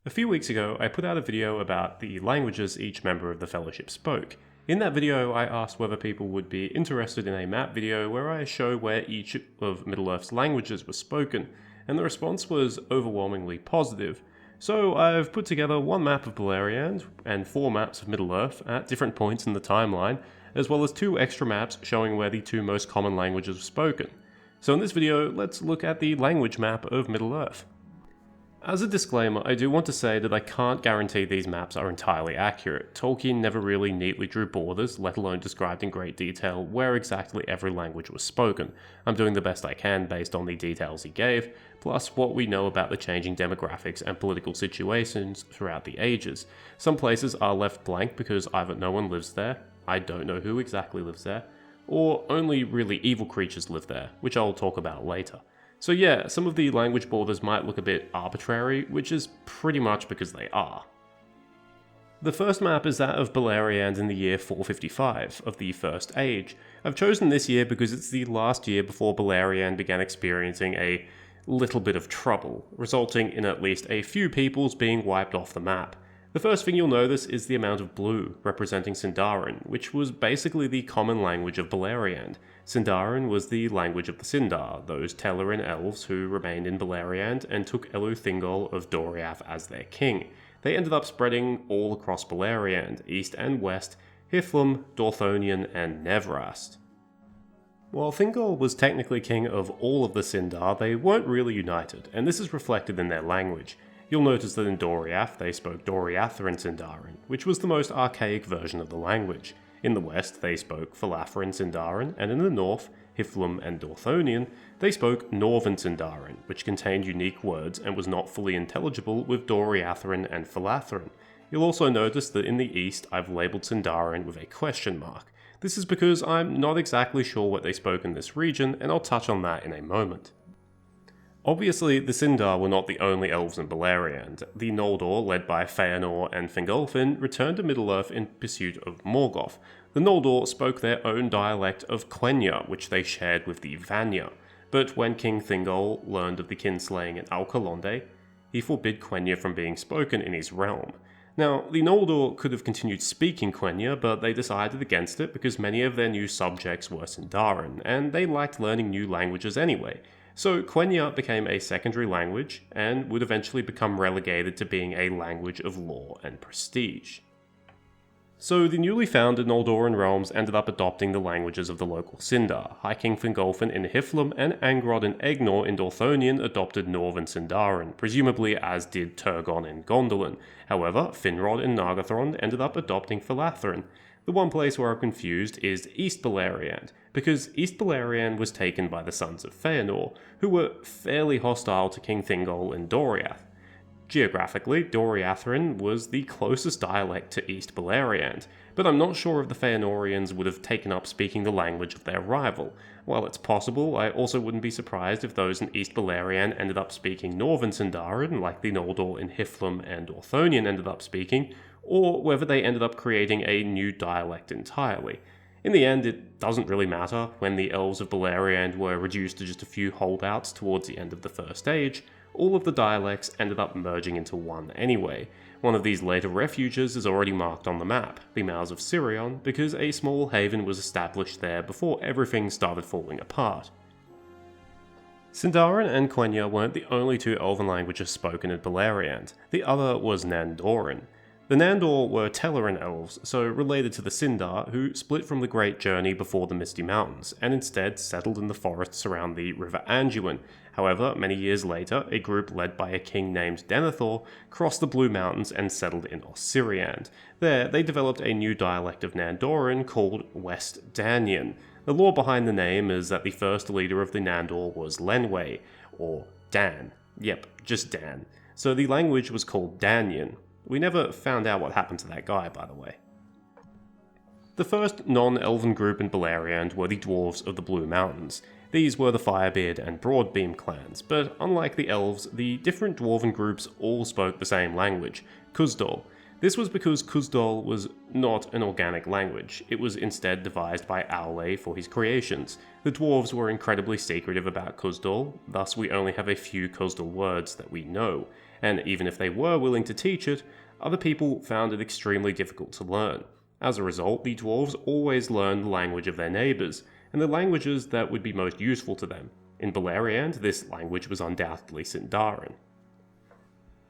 A few weeks ago, I put out a video about the languages each member of the Fellowship spoke. In that video, I asked whether people would be interested in a map video where I show where each of Middle-earth's languages was spoken, and the response was overwhelmingly positive. So I've put together one map of Beleriand and 4 maps of Middle-earth at different points in the timeline, as well as 2 extra maps showing where the 2 most common languages were spoken. So in this video, let's look at the language map of Middle-earth. As a disclaimer, I do want to say that I can't guarantee these maps are entirely accurate. Tolkien never really neatly drew borders, let alone described in great detail where exactly every language was spoken. I'm doing the best I can based on the details he gave, plus what we know about the changing demographics and political situations throughout the ages. Some places are left blank because either no one lives there, I don't know who exactly lives there, or only really evil creatures live there, which I'll talk about later. So yeah, some of the language borders might look a bit arbitrary, which is pretty much because they are. The first map is that of Beleriand in the year 455 of the First Age. I've chosen this year because it's the last year before Beleriand began experiencing a little bit of trouble, resulting in at least a few peoples being wiped off the map. The first thing you'll notice is the amount of blue, representing Sindarin, which was basically the common language of Beleriand. Sindarin was the language of the Sindar, those Telerin elves who remained in Beleriand and took Elu-Thingol of Doriath as their king. They ended up spreading all across Beleriand, east and west, Hithlum, Dorthonion, and Nevrast. While Thingol was technically king of all of the Sindar, they weren't really united, and this is reflected in their language. You'll notice that in Doriath they spoke Doriatheran Sindarin, which was the most archaic version of the language. In the west they spoke Falatheran Sindarin, and in the north, Hithlum and Dorthonion, they spoke Northern Sindarin, which contained unique words and was not fully intelligible with Doriatheran and Falatheran. You'll also notice that in the east I've labelled Sindarin with a question mark. This is because I'm not exactly sure what they spoke in this region, and I'll touch on that in a moment. Obviously, the Sindar were not the only elves in Beleriand. The Noldor, led by Feanor and Fingolfin, returned to Middle-earth in pursuit of Morgoth. The Noldor spoke their own dialect of Quenya, which they shared with the Vanya. But when King Thingol learned of the kinslaying at Alcalonde, he forbid Quenya from being spoken in his realm. Now, the Noldor could have continued speaking Quenya, but they decided against it because many of their new subjects were Sindarin, and they liked learning new languages anyway. So Quenya became a secondary language, and would eventually become relegated to being a language of law and prestige. So the newly founded Noldoran realms ended up adopting the languages of the local Sindar. High King Fingolfin in Hithlum and Angrod and Egnor in Dorthonion adopted Northern Sindarin, presumably as did Turgon in Gondolin. However, Finrod and Nargothrond ended up adopting Falatheran. The one place where I'm confused is East Beleriand, because East Beleriand was taken by the sons of Feanor, who were fairly hostile to King Thingol and Doriath. Geographically, Doriatheran was the closest dialect to East Beleriand, but I'm not sure if the Feanorians would have taken up speaking the language of their rival. While it's possible, I also wouldn't be surprised if those in East Beleriand ended up speaking Northern Sindarin, like the Noldor in Hithlum and Dorthonion ended up speaking, or whether they ended up creating a new dialect entirely. In the end, it doesn't really matter. When the elves of Beleriand were reduced to just a few holdouts towards the end of the First Age, all of the dialects ended up merging into one anyway. One of these later refuges is already marked on the map, the Mouths of Sirion, because a small haven was established there before everything started falling apart. Sindarin and Quenya weren't the only 2 elven languages spoken in Beleriand. The other was Nandoran. The Nandor were Telerin elves, so related to the Sindar, who split from the Great Journey before the Misty Mountains, and instead settled in the forests around the River Anduin. However, many years later, a group led by a king named Denethor crossed the Blue Mountains and settled in Osiriand. There, they developed a new dialect of Nandoran called West Danian. The lore behind the name is that the first leader of the Nandor was Lenwë, or Dan. Yep, just Dan. So the language was called Danian. We never found out what happened to that guy, by the way. The first non-elven group in Beleriand were the Dwarves of the Blue Mountains. These were the Firebeard and Broadbeam clans, but unlike the elves, the different dwarven groups all spoke the same language, Kuzdol. This was because Kuzdol was not an organic language. It was instead devised by Aule for his creations. The dwarves were incredibly secretive about Kuzdol, thus we only have a few Kuzdol words that we know. and even if they were willing to teach it, other people found it extremely difficult to learn. As a result, the dwarves always learned the language of their neighbours, and the languages that would be most useful to them. In Beleriand, this language was undoubtedly Sindarin.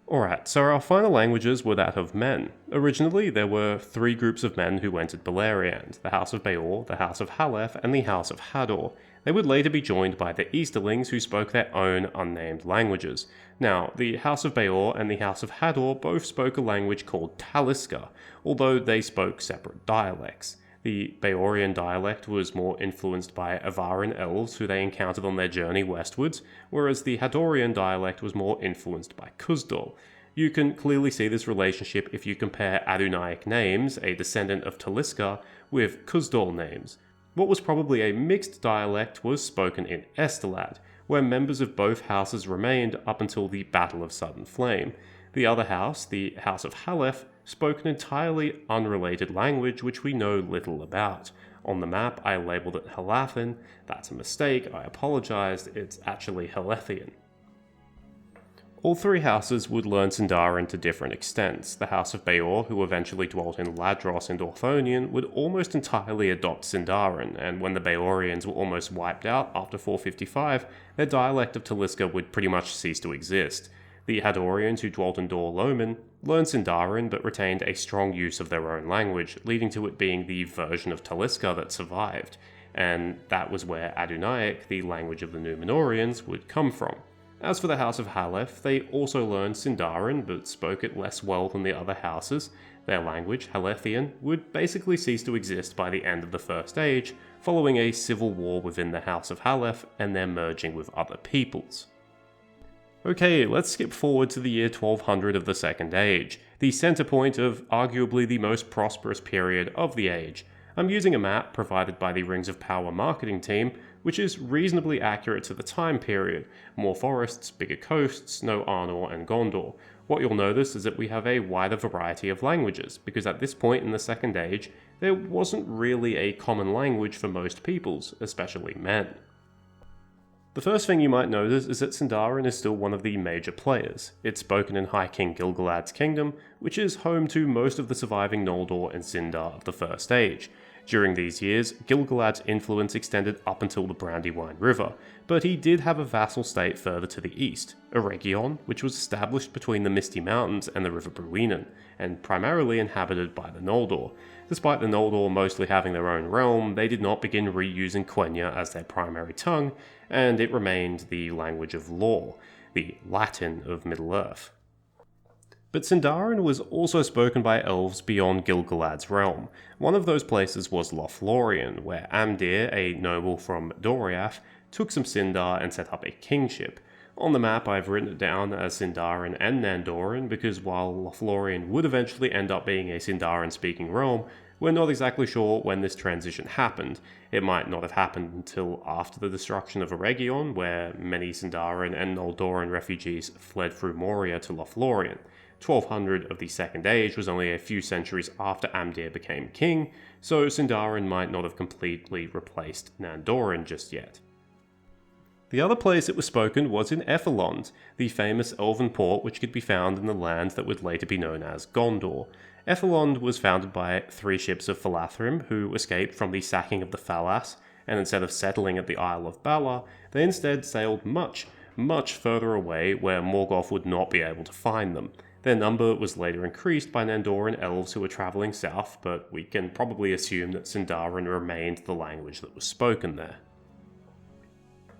Alright, so our final languages were that of men. Originally, there were 3 groups of men who entered Beleriand: the House of Beor, the House of Halef, and the House of Hador. They would later be joined by the Easterlings, who spoke their own unnamed languages. Now, the House of Beor and the House of Hador both spoke a language called Talisker, although they spoke separate dialects. The Beorian dialect was more influenced by Avaran elves who they encountered on their journey westwards, whereas the Hadorian dialect was more influenced by Khuzdul. You can clearly see this relationship if you compare Adunaic names, a descendant of Talisker, with Khuzdul names. What was probably a mixed dialect was spoken in Estelad, where members of both houses remained up until the Battle of Sudden Flame. The other house, the House of Halef, spoke an entirely unrelated language which we know little about. On the map, I labelled it Halathan. That's a mistake, I apologised, it's actually Halethian. All 3 houses would learn Sindarin to different extents. The House of Beor, who eventually dwelt in Ladros and Orthonian, would almost entirely adopt Sindarin, and when the Beorians were almost wiped out after 455, their dialect of Talisker would pretty much cease to exist. The Hadorians, who dwelt in Dor Loman, learned Sindarin but retained a strong use of their own language, leading to it being the version of Talisker that survived, and that was where Adunaic, the language of the Númenóreans, would come from. As for the House of Halef, they also learned Sindarin but spoke it less well than the other houses. Their language, Halethian, would basically cease to exist by the end of the First Age, following a civil war within the House of Halef and their merging with other peoples. Okay, let's skip forward to the year 1200 of the Second Age, the centre point of arguably the most prosperous period of the age. I'm using a map provided by the Rings of Power marketing team, which is reasonably accurate to the time period. More forests, bigger coasts, no Arnor and Gondor. What you'll notice is that we have a wider variety of languages, because at this point in the Second Age, there wasn't really a common language for most peoples, especially men. The first thing you might notice is that Sindarin is still one of the major players. It's spoken in High King Gil-galad's kingdom, which is home to most of the surviving Noldor and Sindar of the First Age. During these years, Gil-galad's influence extended up until the Brandywine River, but he did have a vassal state further to the east, Eregion, which was established between the Misty Mountains and the River Bruinen, and primarily inhabited by the Noldor. Despite the Noldor mostly having their own realm, they did not begin reusing Quenya as their primary tongue, and it remained the language of law, the Latin of Middle-earth. But Sindarin was also spoken by elves beyond Gil-galad's realm. One of those places was Lothlorien, where Amdir, a noble from Doriath, took some Sindar and set up a kingship. On the map I've written it down as Sindarin and Nandoran because while Lothlorien would eventually end up being a Sindarin-speaking realm, we're not exactly sure when this transition happened. It might not have happened until after the destruction of Eregion, where many Sindarin and Noldoran refugees fled through Moria to Lothlorien. 1200 of the Second Age was only a few centuries after Amdir became king, so Sindarin might not have completely replaced Nandoran just yet. The other place it was spoken was in Ethelond, the famous elven port which could be found in the lands that would later be known as Gondor. Ethelond was founded by 3 ships of Falathrim who escaped from the sacking of the Falas, and instead of settling at the Isle of Bala, they instead sailed much further away where Morgoth would not be able to find them. Their number was later increased by Nandoran elves who were travelling south, but we can probably assume that Sindarin remained the language that was spoken there.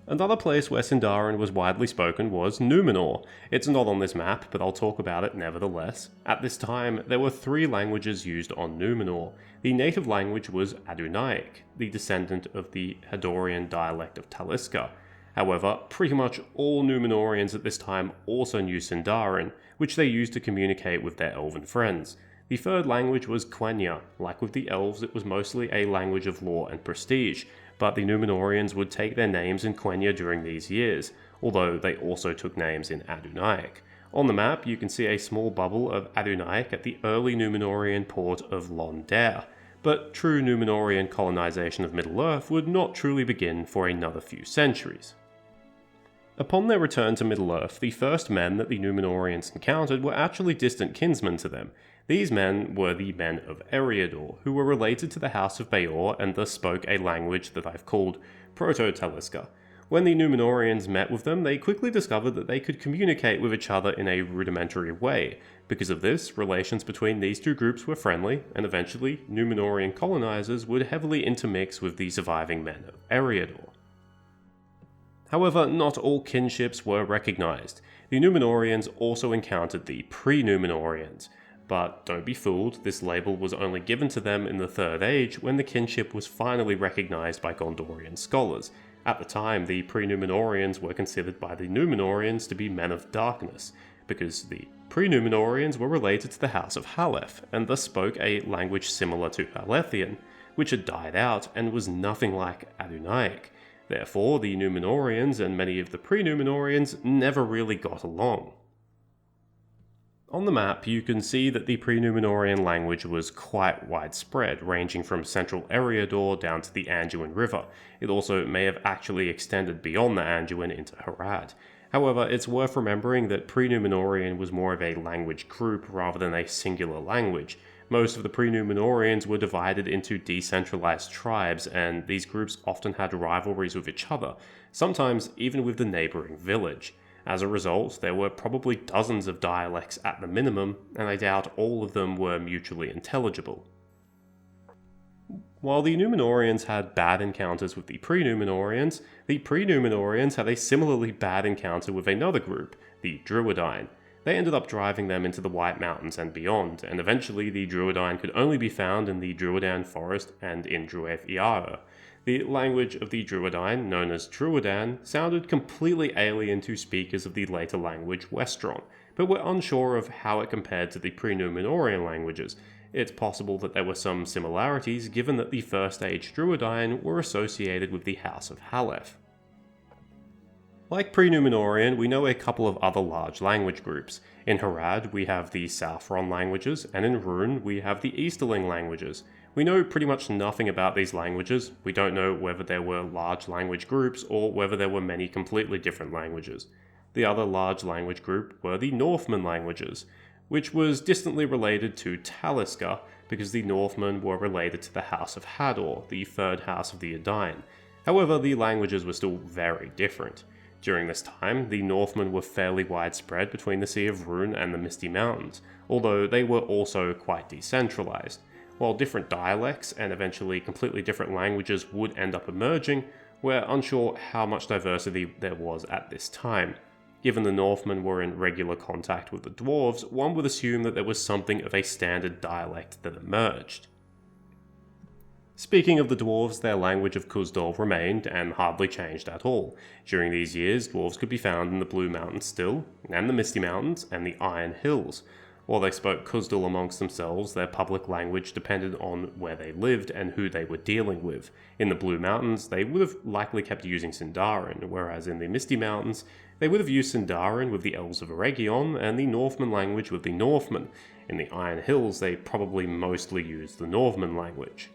Another place where Sindarin was widely spoken was Númenor. It's not on this map, but I'll talk about it nevertheless. At this time, there were 3 languages used on Númenor. The native language was Adunaic, the descendant of the Hadorian dialect of Talisker. However, pretty much all Númenóreans at this time also knew Sindarin, which they used to communicate with their elven friends. The third language was Quenya. Like with the elves, it was mostly a language of law and prestige, but the Númenóreans would take their names in Quenya during these years, although they also took names in Adunaic. On the map, you can see a small bubble of Adunaic at the early Númenórean port of Londare, but true Númenórean colonization of Middle-earth would not truly begin for another few centuries. Upon their return to Middle-earth, the first men that the Númenóreans encountered were actually distant kinsmen to them. These men were the men of Eriador, who were related to the House of Beor and thus spoke a language that I've called Proto-Talisker. When the Númenóreans met with them, they quickly discovered that they could communicate with each other in a rudimentary way. Because of this, relations between these two groups were friendly, and eventually, Númenórean colonizers would heavily intermix with the surviving men of Eriador. However, not all kinships were recognized. The Númenóreans also encountered the pre-Númenóreans. But don't be fooled, this label was only given to them in the Third Age when the kinship was finally recognized by Gondorian scholars. At the time, the pre-Númenóreans were considered by the Númenóreans to be men of darkness, because the pre-Númenóreans were related to the House of Halef, and thus spoke a language similar to Halethian, which had died out and was nothing like Adunaic. Therefore, the Númenóreans and many of the pre-Númenóreans never really got along. On the map, you can see that the pre-Númenórean language was quite widespread, ranging from central Eriador down to the Anduin River. It also may have actually extended beyond the Anduin into Harad. However, it's worth remembering that pre-Númenórean was more of a language group rather than a singular language. Most of the pre-Númenóreans were divided into decentralized tribes, and these groups often had rivalries with each other, sometimes even with the neighboring village. As a result, there were probably dozens of dialects at the minimum, and I doubt all of them were mutually intelligible. While the Númenóreans had bad encounters with the pre-Númenóreans had a similarly bad encounter with another group, the Druidine. They ended up driving them into the White Mountains and beyond, and eventually the Druidine could only be found in the Druidan Forest and in Drueth Iara. The language of the Druidine, known as Druidan, sounded completely alien to speakers of the later language Westron, but we're unsure of how it compared to the pre-Númenórean languages. It's possible that there were some similarities given that the First Age Druidine were associated with the House of Halef. Like pre-Númenórean, we know a couple of other large language groups. In Harad, we have the Southron languages, and in Rhûn, we have the Easterling languages. We know pretty much nothing about these languages. We don't know whether there were large language groups or whether there were many completely different languages. The other large language group were the Northman languages, which was distantly related to Talisker because the Northmen were related to the House of Hador, the third house of the Edain. However, the languages were still very different. During this time, the Northmen were fairly widespread between the Sea of Rhûn and the Misty Mountains, although they were also quite decentralized. While different dialects and eventually completely different languages would end up emerging, we're unsure how much diversity there was at this time. Given the Northmen were in regular contact with the dwarves, one would assume that there was something of a standard dialect that emerged. Speaking of the dwarves, their language of Khuzdul remained and hardly changed at all. During these years, dwarves could be found in the Blue Mountains still, and the Misty Mountains, and the Iron Hills. While they spoke Khuzdul amongst themselves, their public language depended on where they lived and who they were dealing with. In the Blue Mountains, they would have likely kept using Sindarin, whereas in the Misty Mountains, they would have used Sindarin with the Elves of Eregion and the Northman language with the Northmen. In the Iron Hills, they probably mostly used the Northman language.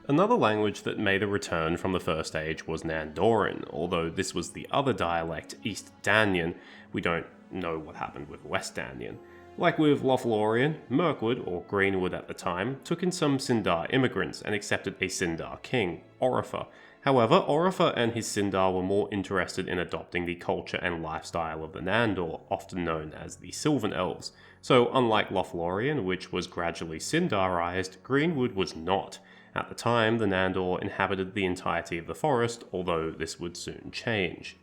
Another language that made a return from the First Age was Nandoran. Although this was the other dialect, East Danyan, we don't know what happened with West Danyan. Like with Lothlorien, Mirkwood, or Greenwood at the time, took in some Sindar immigrants and accepted a Sindar king, Orifer. However, Orifer and his Sindar were more interested in adopting the culture and lifestyle of the Nandor, often known as the Sylvan Elves. So unlike Lothlorien, which was gradually Sindarized, Greenwood was not. At the time, the Nandor inhabited the entirety of the forest, although this would soon change.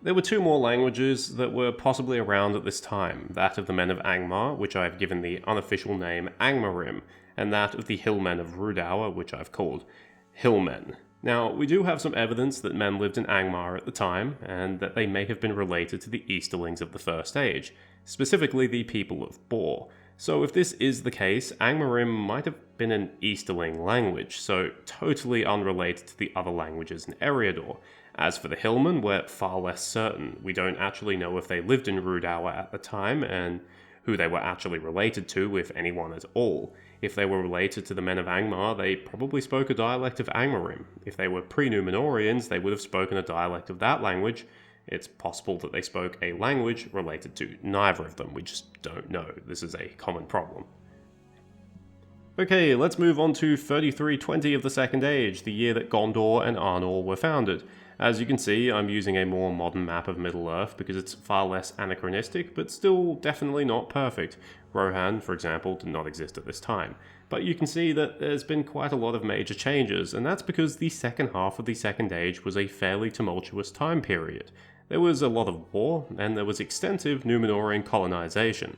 There were two more languages that were possibly around at this time, that of the men of Angmar, which I have given the unofficial name Angmarim, and that of the hillmen of Rudaur, which I've called Hillmen. Now, we do have some evidence that men lived in Angmar at the time, and that they may have been related to the Easterlings of the First Age, specifically the people of Bor. So if this is the case, Angmarim might have been an Easterling language, so totally unrelated to the other languages in Eriador. As for the Hillmen, we're far less certain. We don't actually know if they lived in Rudaur at the time, and who they were actually related to, if anyone at all. If they were related to the men of Angmar, they probably spoke a dialect of Angmarim. If they were pre-Numenorians, they would have spoken a dialect of that language. It's possible that they spoke a language related to neither of them. We just don't know. This is a common problem. Okay, let's move on to 3320 of the Second Age, the year that Gondor and Arnor were founded. As you can see, I'm using a more modern map of Middle-earth because it's far less anachronistic, but still definitely not perfect. Rohan, for example, did not exist at this time. But you can see that there's been quite a lot of major changes, and that's because the second half of the Second Age was a fairly tumultuous time period. There was a lot of war, and there was extensive Numenorian colonization.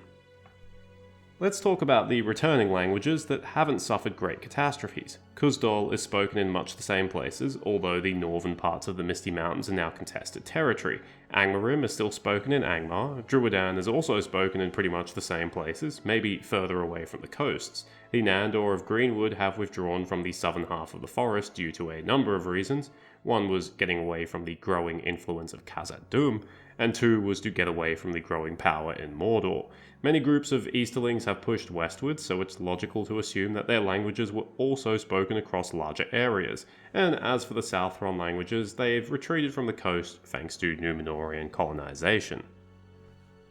Let's talk about the returning languages that haven't suffered great catastrophes. Khuzdul is spoken in much the same places, although the northern parts of the Misty Mountains are now contested territory. Angmarim is still spoken in Angmar. Druidan is also spoken in pretty much the same places, maybe further away from the coasts. The Nandor of Greenwood have withdrawn from the southern half of the forest due to a number of reasons. One was getting away from the growing influence of Khazad-dûm, and two was to get away from the growing power in Mordor. Many groups of Easterlings have pushed westwards, so it's logical to assume that their languages were also spoken across larger areas. And as for the Southron languages, they've retreated from the coast thanks to Numenorian colonization.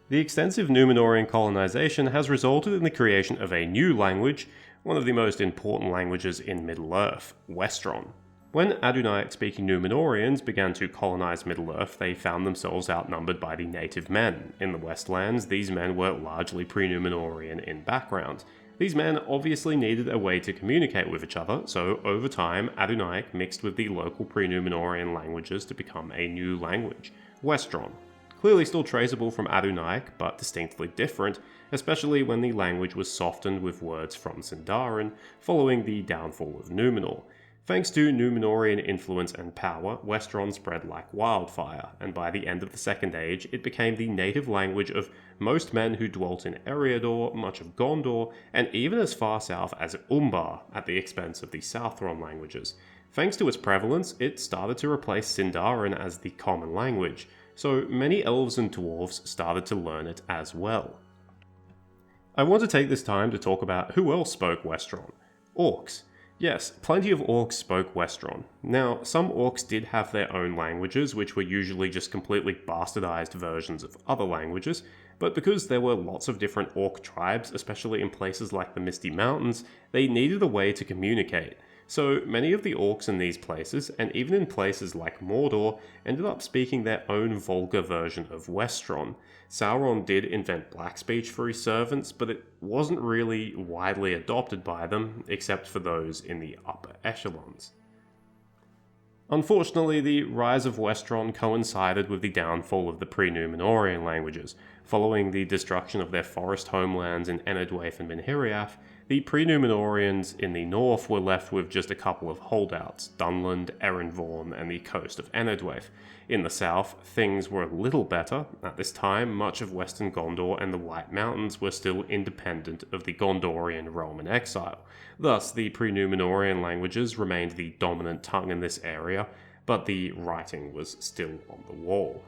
The extensive Numenorian colonization has resulted in the creation of a new language, one of the most important languages in Middle-earth, Westron. When Adunaic-speaking Numenorians began to colonize Middle-earth, they found themselves outnumbered by the native men. In the Westlands, these men were largely pre-Numenorian in background. These men obviously needed a way to communicate with each other, so over time, Adunaic mixed with the local pre-Numenorian languages to become a new language, Westron. Clearly still traceable from Adunaic, but distinctly different, especially when the language was softened with words from Sindarin following the downfall of Numenor. Thanks to Numenorian influence and power, Westron spread like wildfire, and by the end of the Second Age, it became the native language of most men who dwelt in Eriador, much of Gondor, and even as far south as Umbar, at the expense of the Southron languages. Thanks to its prevalence, it started to replace Sindarin as the common language, so many elves and dwarves started to learn it as well. I want to take this time to talk about who else spoke Westron. Orcs. Yes, plenty of orcs spoke Westron. Now, some orcs did have their own languages, which were usually just completely bastardized versions of other languages, but because there were lots of different orc tribes, especially in places like the Misty Mountains, they needed a way to communicate. So many of the orcs in these places, and even in places like Mordor, ended up speaking their own vulgar version of Westron. Sauron did invent black speech for his servants, but it wasn't really widely adopted by them, except for those in the upper echelons. Unfortunately, the rise of Westron coincided with the downfall of the pre-Numenorian languages. Following the destruction of their forest homelands in Enedwaith and Minhiriath, the pre-Numenorians in the north were left with just a couple of holdouts, Dunland, Erinvorn, and the coast of Enedwaith. In the south, things were a little better. At this time, much of western Gondor and the White Mountains were still independent of the Gondorian realm in exile. Thus, the pre-Numenorian languages remained the dominant tongue in this area, but the writing was still on the wall.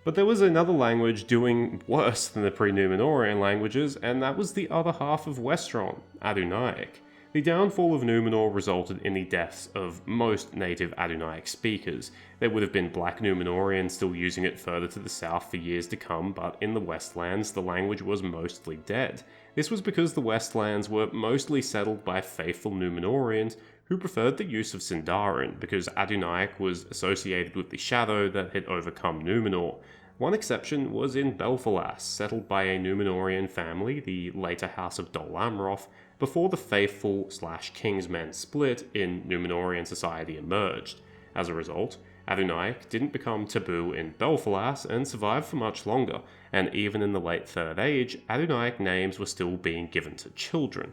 But there was another language doing worse than the pre-Numenorian languages, and that was the other half of Westron, Adunaic. The downfall of Numenor resulted in the deaths of most native Adunaic speakers. There would have been Black Numenorians still using it further to the south for years to come, but in the Westlands the language was mostly dead. This was because the Westlands were mostly settled by faithful Numenorians who preferred the use of Sindarin, because Adunaic was associated with the shadow that had overcome Numenor. One exception was in Belfalas, settled by a Numenorian family, the later House of Dol Amroth, before the faithful/kingsmen split in Numenorian society emerged. As a result, Adunaic didn't become taboo in Belfalas and survived for much longer, and even in the late Third Age, Adunaic names were still being given to children.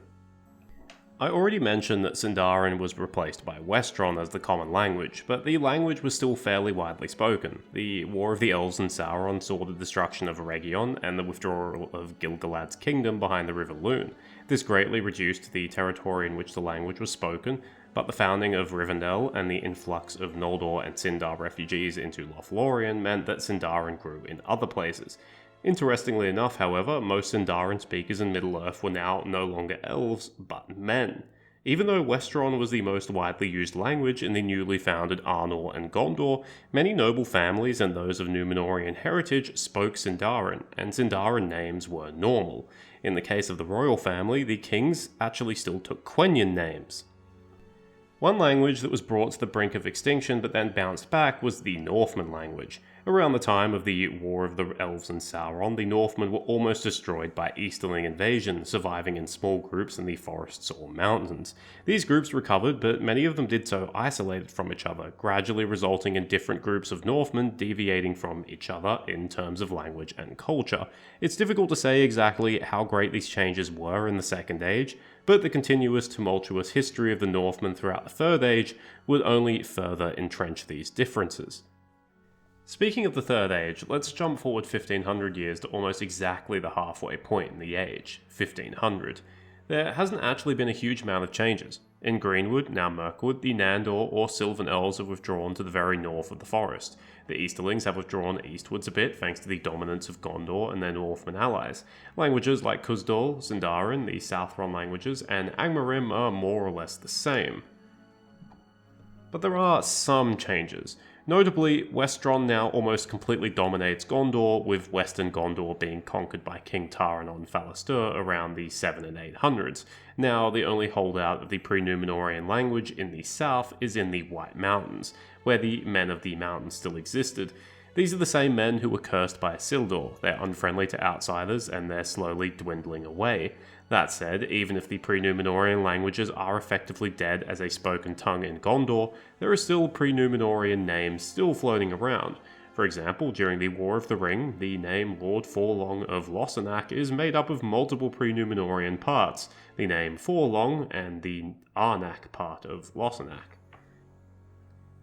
I already mentioned that Sindarin was replaced by Westron as the common language, but the language was still fairly widely spoken. The War of the Elves and Sauron saw the destruction of Eregion and the withdrawal of Gil-galad's kingdom behind the River Lune. This greatly reduced the territory in which the language was spoken, but the founding of Rivendell and the influx of Noldor and Sindar refugees into Lothlorien meant that Sindarin grew in other places. Interestingly enough, however, most Sindarin speakers in Middle-earth were now no longer elves, but men. Even though Westron was the most widely used language in the newly founded Arnor and Gondor, many noble families and those of Númenorian heritage spoke Sindarin, and Sindarin names were normal. In the case of the royal family, the kings actually still took Quenya names. One language that was brought to the brink of extinction but then bounced back was the Northman language. Around the time of the War of the Elves and Sauron, the Northmen were almost destroyed by Easterling invasion, surviving in small groups in the forests or mountains. These groups recovered, but many of them did so isolated from each other, gradually resulting in different groups of Northmen deviating from each other in terms of language and culture. It's difficult to say exactly how great these changes were in the Second Age, but the continuous tumultuous history of the Northmen throughout the Third Age would only further entrench these differences. Speaking of the Third Age, let's jump forward 1500 years to almost exactly the halfway point in the age, 1500. There hasn't actually been a huge amount of changes. In Greenwood, now Mirkwood, the Nandor or Sylvan Elves have withdrawn to the very north of the forest. The Easterlings have withdrawn eastwards a bit thanks to the dominance of Gondor and their Northman allies. Languages like Kuzdal, Sindarin, the Southron languages, and Angmarim are more or less the same. But there are some changes. Notably, Westron now almost completely dominates Gondor, with Western Gondor being conquered by King Taranon Falastur around the 7 and 800s. Now, the only holdout of the pre-Númenorian language in the south is in the White Mountains, where the Men of the Mountains still existed. These are the same men who were cursed by Isildur. They're unfriendly to outsiders, and they're slowly dwindling away. That said, even if the pre-Númenorian languages are effectively dead as a spoken tongue in Gondor, there are still pre-Númenorian names still floating around. For example, during the War of the Ring, the name Lord Forlong of Lossanac is made up of multiple pre-Númenorian parts, the name Forlong and the Arnak part of Lossanac.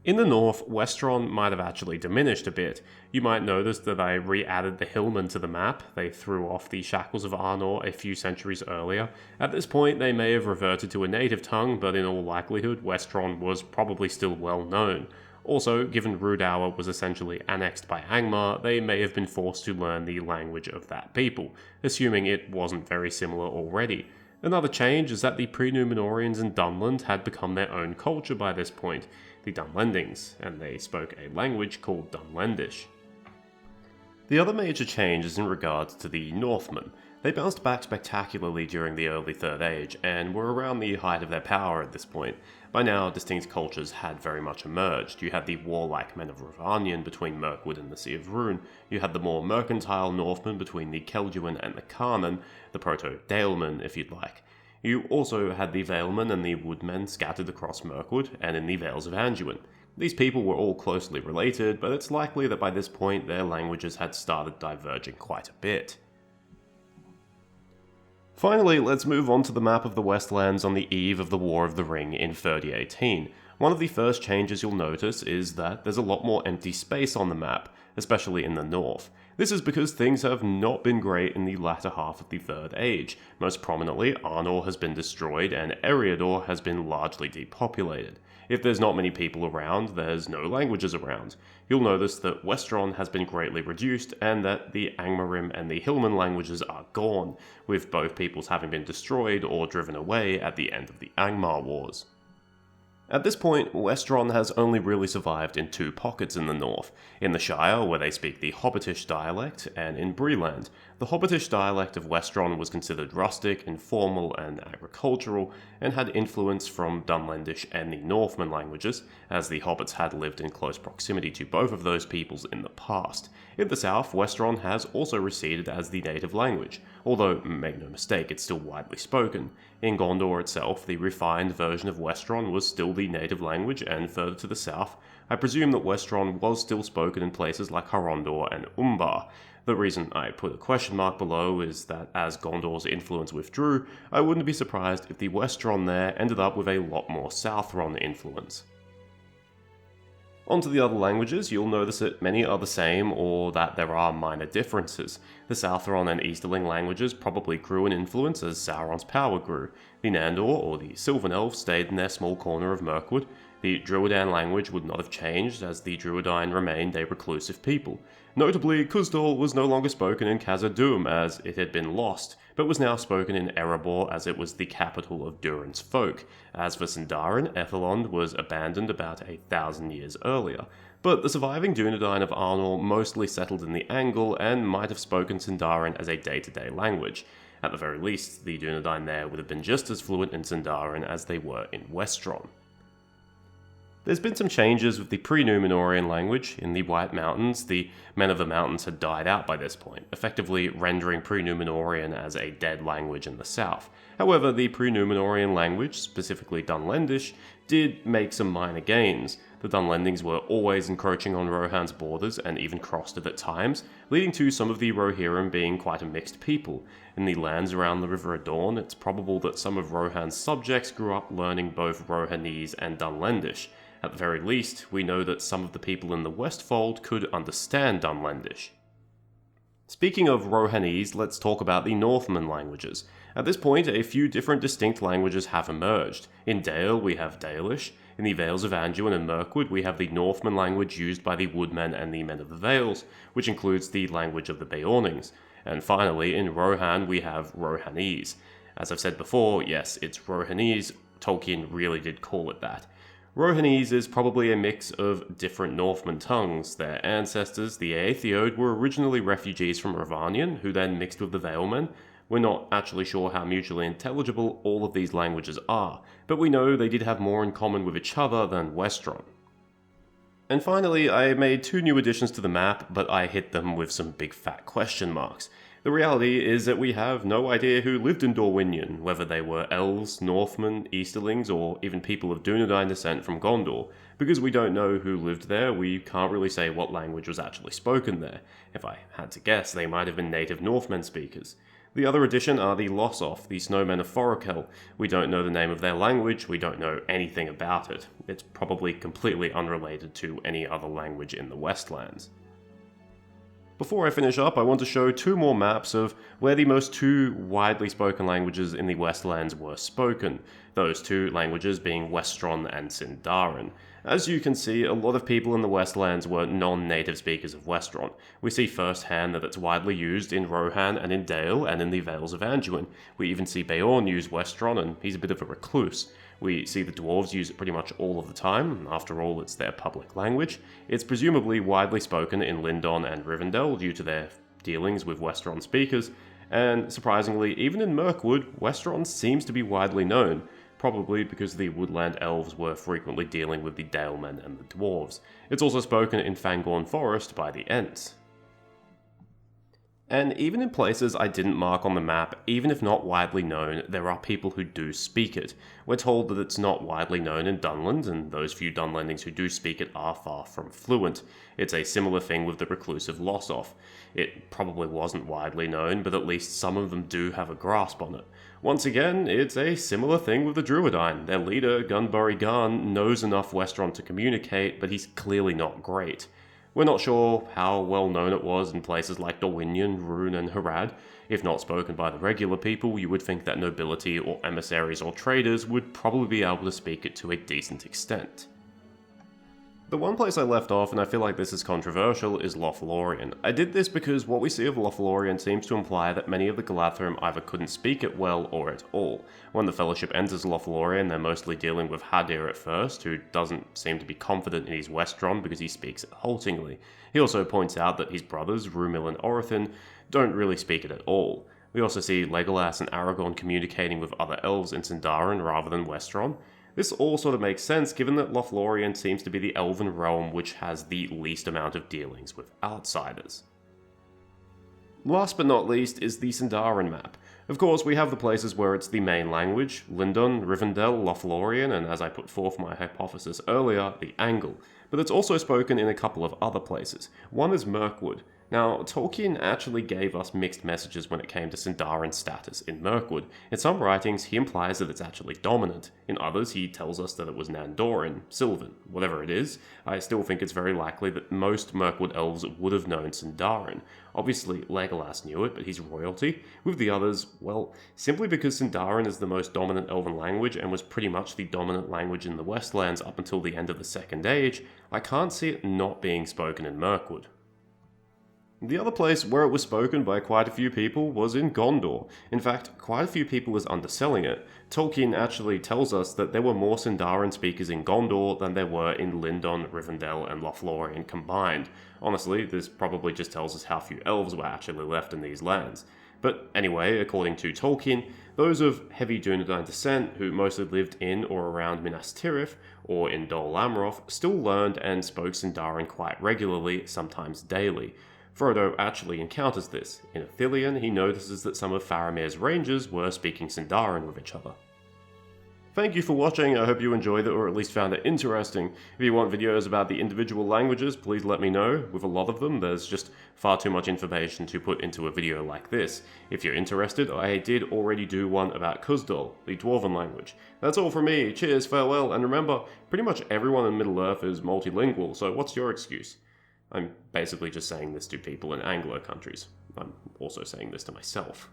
In the north, Westron might have actually diminished a bit. You might notice that I re-added the hillmen to the map. They threw off the shackles of Arnor a few centuries earlier. At this point, they may have reverted to a native tongue, but in all likelihood, Westron was probably still well known. Also, given Rhudaur was essentially annexed by Angmar, they may have been forced to learn the language of that people, assuming it wasn't very similar already. Another change is that the pre-Númenorians in Dunland had become their own culture by this point, the Dunlendings, and they spoke a language called Dunlendish. The other major change is in regards to the Northmen. They bounced back spectacularly during the early Third Age, and were around the height of their power at this point. By now, distinct cultures had very much emerged. You had the warlike men of Rhovanion between Mirkwood and the Sea of Rhûn. You had the more mercantile Northmen between the Celduin and the Carnan, the Proto-Dalemen, if you'd like. You also had the Valemen and the Woodmen scattered across Mirkwood and in the Vales of Anduin. These people were all closely related, but it's likely that by this point their languages had started diverging quite a bit. Finally, let's move on to the map of the Westlands on the eve of the War of the Ring in 3018. One of the first changes you'll notice is that there's a lot more empty space on the map, especially in the north. This is because things have not been great in the latter half of the Third Age. Most prominently, Arnor has been destroyed and Eriador has been largely depopulated. If there's not many people around, there's no languages around. You'll notice that Westron has been greatly reduced and that the Angmarim and the Hillman languages are gone, with both peoples having been destroyed or driven away at the end of the Angmar Wars. At this point, Westron has only really survived in two pockets in the north, in the Shire, where they speak the Hobbitish dialect, and in Breland. The Hobbitish dialect of Westron was considered rustic, informal, and agricultural, and had influence from Dunlendish and the Northman languages, as the Hobbits had lived in close proximity to both of those peoples in the past. In the south, Westron has also receded as the native language, although, make no mistake, it's still widely spoken. In Gondor itself, the refined version of Westron was still the native language, and further to the south, I presume that Westron was still spoken in places like Harondor and Umbar. The reason I put a question mark below is that as Gondor's influence withdrew, I wouldn't be surprised if the Westron there ended up with a lot more Southron influence. Onto the other languages, you'll notice that many are the same or that there are minor differences. The Southron and Easterling languages probably grew in influence as Sauron's power grew. The Nandor, or the Sylvan Elves, stayed in their small corner of Mirkwood. The Druidan language would not have changed, as the Druidine remained a reclusive people. Notably, Kuzdal was no longer spoken in Khazad-dûm, as it had been lost, but was now spoken in Erebor, as it was the capital of Durin's folk. As for Sindarin, Ethelond was abandoned about 1,000 years earlier. But the surviving Dunedain of Arnor mostly settled in the Angle and might have spoken Sindarin as a day-to-day language. At the very least, the Dunedain there would have been just as fluent in Sindarin as they were in Westron. There's been some changes with the pre-Númenórean language. In the White Mountains, the Men of the Mountains had died out by this point, effectively rendering pre-Númenórean as a dead language in the south. However, the pre-Númenórean language, specifically Dunlendish, did make some minor gains. The Dunlendings were always encroaching on Rohan's borders and even crossed it at times, leading to some of the Rohirrim being quite a mixed people. In the lands around the River Adorn, it's probable that some of Rohan's subjects grew up learning both Rohanese and Dunlendish. At the very least, we know that some of the people in the Westfold could understand Dunlendish. Speaking of Rohanese, let's talk about the Northman languages. At this point, a few different distinct languages have emerged. In Dale, we have Dalish. In the Vales of Anduin and Mirkwood, we have the Northman language used by the Woodmen and the Men of the Vales, which includes the language of the Beornings. And finally, in Rohan, we have Rohanese. As I've said before, yes, it's Rohanese. Tolkien really did call it that. Rohanese is probably a mix of different Northman tongues. Their ancestors, the Aethiod, were originally refugees from Rhovanion, who then mixed with the Valemen. We're not actually sure how mutually intelligible all of these languages are, but we know they did have more in common with each other than Westron. And finally, I made 2 new additions to the map, but I hit them with some big fat question marks. The reality is that we have no idea who lived in Dorwinion, whether they were elves, Northmen, Easterlings, or even people of Dunedain descent from Gondor. Because we don't know who lived there, we can't really say what language was actually spoken there. If I had to guess, they might have been native Northmen speakers. The other addition are the Lossoth, the snowmen of Forokel. We don't know the name of their language, we don't know anything about it. It's probably completely unrelated to any other language in the Westlands. Before I finish up, I want to show 2 more maps of where the most 2 widely spoken languages in the Westlands were spoken, those 2 languages being Westron and Sindarin. As you can see, a lot of people in the Westlands were non-native speakers of Westron. We see firsthand that it's widely used in Rohan and in Dale and in the Vales of Anduin. We even see Beorn use Westron, and he's a bit of a recluse. We see the dwarves use it pretty much all of the time. After all, it's their public language. It's presumably widely spoken in Lindon and Rivendell due to their dealings with Westron speakers, and surprisingly, even in Mirkwood, Westron seems to be widely known, probably because the woodland elves were frequently dealing with the Dalemen and the dwarves. It's also spoken in Fangorn Forest by the Ents. And even in places I didn't mark on the map, even if not widely known, there are people who do speak it. We're told that it's not widely known in Dunland, and those few Dunlendings who do speak it are far from fluent. It's a similar thing with the reclusive Lossoth. It probably wasn't widely known, but at least some of them do have a grasp on it. Once again, it's a similar thing with the Druidine. Their leader, Gunbury Gun, knows enough Westron to communicate, but he's clearly not great. We're not sure how well known it was in places like Dorwinion, Rhûn, and Harad. If not spoken by the regular people, you would think that nobility or emissaries or traders would probably be able to speak it to a decent extent. The one place I left off, and I feel like this is controversial, is Lothlorien. I did this because what we see of Lothlorien seems to imply that many of the Galathrim either couldn't speak it well or at all. When the Fellowship enters Lothlorien, they're mostly dealing with Hadir at first, who doesn't seem to be confident in his Westron because he speaks it haltingly. He also points out that his brothers, Rúmil and Orathin, don't really speak it at all. We also see Legolas and Aragorn communicating with other elves in Sindarin rather than Westron. This all sort of makes sense given that Lothlorien seems to be the elven realm which has the least amount of dealings with outsiders. Last but not least is the Sindarin map. Of course, we have the places where it's the main language, Lindon, Rivendell, Lothlorien, and as I put forth my hypothesis earlier, the Angle. But it's also spoken in a couple of other places. One is Mirkwood. Now, Tolkien actually gave us mixed messages when it came to Sindarin's status in Mirkwood. In some writings, he implies that it's actually dominant. In others, he tells us that it was Nandoran, Sylvan, whatever it is. I still think it's very likely that most Mirkwood elves would have known Sindarin. Obviously, Legolas knew it, but he's royalty. With the others, well, simply because Sindarin is the most dominant elven language and was pretty much the dominant language in the Westlands up until the end of the Second Age, I can't see it not being spoken in Mirkwood. The other place where it was spoken by quite a few people was in Gondor. In fact, quite a few people is underselling it. Tolkien actually tells us that there were more Sindarin speakers in Gondor than there were in Lindon, Rivendell, and Lothlorien combined. Honestly, this probably just tells us how few elves were actually left in these lands. But anyway, according to Tolkien, those of heavy Dunedain descent who mostly lived in or around Minas Tirith or in Dol Amroth still learned and spoke Sindarin quite regularly, sometimes daily. Frodo actually encounters this. In Ithilien, he notices that some of Faramir's rangers were speaking Sindarin with each other. Thank you for watching, I hope you enjoyed it or at least found it interesting. If you want videos about the individual languages, please let me know. With a lot of them, there's just far too much information to put into a video like this. If you're interested, I did already do one about Khuzdul, the Dwarven language. That's all from me, cheers, farewell, and remember, pretty much everyone in Middle-earth is multilingual, so what's your excuse? I'm basically just saying this to people in Anglo countries. I'm also saying this to myself.